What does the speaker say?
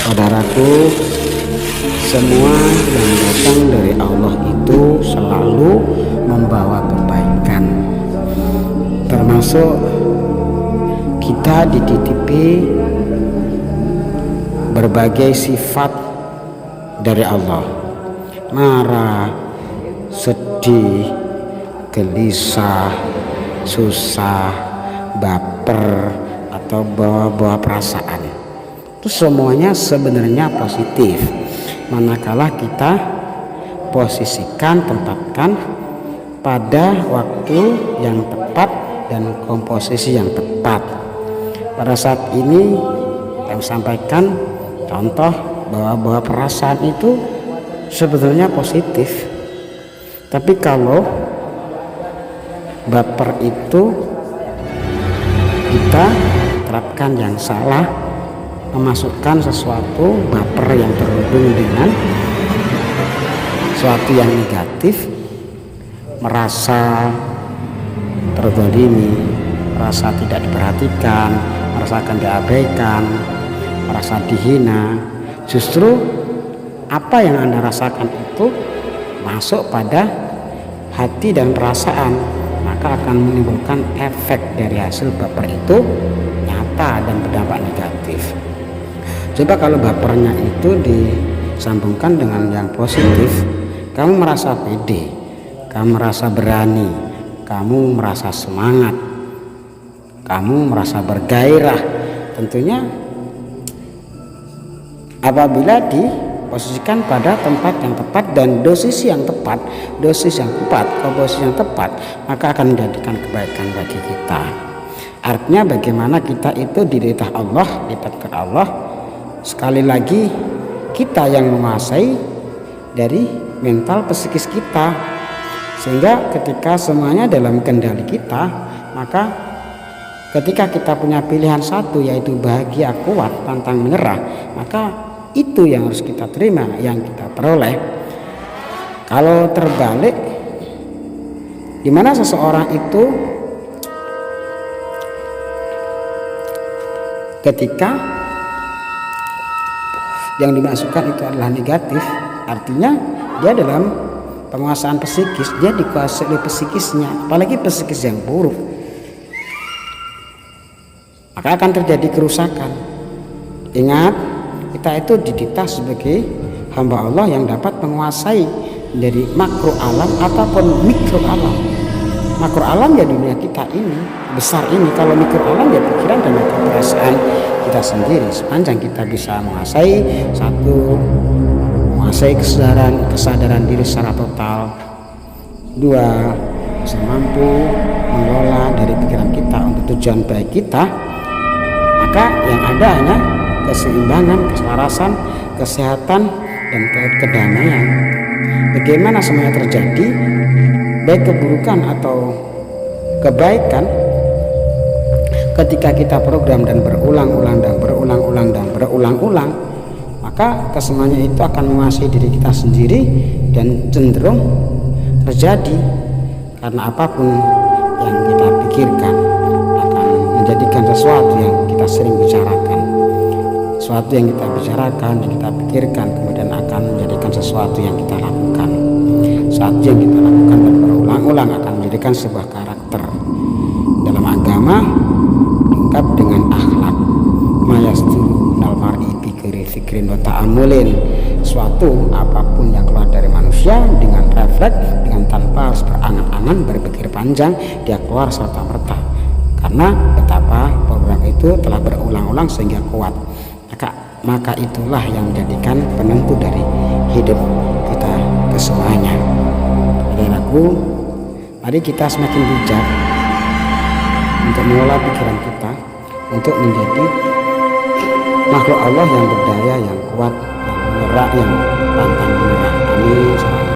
Saudaraku, semua yang datang dari Allah itu selalu membawa kebaikan, termasuk kita dititipi berbagai sifat dari Allah: marah, sedih, gelisah, susah, baper, atau bawa-bawa perasaan. Itu semuanya sebenarnya positif, manakala kita posisikan, tempatkan pada waktu yang tepat dan komposisi yang tepat. Pada saat ini yang sampaikan contoh bahwa perasaan itu sebenarnya positif, tapi kalau baper itu kita terapkan yang salah, memasukkan sesuatu baper yang terhubung dengan sesuatu yang negatif, merasa terzalimi, merasa tidak diperhatikan, merasakan diabaikan, merasa dihina. Justru apa yang Anda rasakan itu masuk pada hati dan perasaan, maka akan menimbulkan efek dari hasil baper itu nyata dan berdampak negatif. Coba kalau bapernya itu disambungkan dengan yang positif, kamu merasa pede, kamu merasa berani, kamu merasa semangat, kamu merasa bergairah. Tentunya apabila diposisikan pada tempat yang tepat dan dosis yang tepat, komposisi yang tepat, maka akan menjadikan kebaikan bagi kita. Artinya bagaimana kita itu dididik Allah, ditakdir Allah. Sekali lagi, kita yang menguasai dari mental psikis kita, sehingga ketika semuanya dalam kendali kita, maka ketika kita punya pilihan satu, yaitu bahagia, kuat, pantang menyerah, maka itu yang harus kita terima, yang kita peroleh. Kalau terbalik, di mana seseorang itu ketika yang dimasukkan itu adalah negatif, artinya dia dalam penguasaan psikis, dia dikuasai oleh psikisnya, apalagi psikis yang buruk, maka akan terjadi kerusakan. Ingat, kita itu didikta sebagai hamba Allah yang dapat menguasai dari makro alam ataupun mikro alam. Makro alam ya dunia kita ini, besar ini. Kalau mikro alam ya pikiran dan perasaan kita sendiri. Sepanjang kita bisa menguasai satu, menguasai kesadaran diri secara total. Dua, bisa mampu mengelola dari pikiran kita untuk tujuan baik kita, maka yang ada hanya keseimbangan, keselarasan, kesehatan, dan kedamaian. Bagaimana semuanya terjadi, baik keburukan atau kebaikan, ketika kita program dan berulang-ulang, maka kesemuanya itu akan menguasai diri kita sendiri dan cenderung terjadi. Karena apapun yang kita pikirkan akan menjadikan sesuatu yang kita sering bicarakan, sesuatu yang kita bicarakan, yang kita pikirkan, kemudian akan menjadikan sesuatu yang kita lakukan. Sesuatu yang kita lakukan dan berulang-ulang akan menjadikan sebuah karakter. Dalam agama lengkap dengan akhlak, mayasturu nalmari fikrin wa ta'amulin. Suatu apapun yang keluar dari manusia dengan refleks, dengan tanpa harus berangan-angan, berpikir panjang, dia keluar serta-merta, karena betapa program itu telah berulang-ulang sehingga kuat. Maka itulah yang menjadikan penentu dari hidup kita kesemuanya. Saudaraku, mari kita semakin bijak untuk mengelola pikiran kita, untuk menjadi makhluk Allah yang berdaya, yang kuat, yang menyerah, yang pantang menyerah. Amin.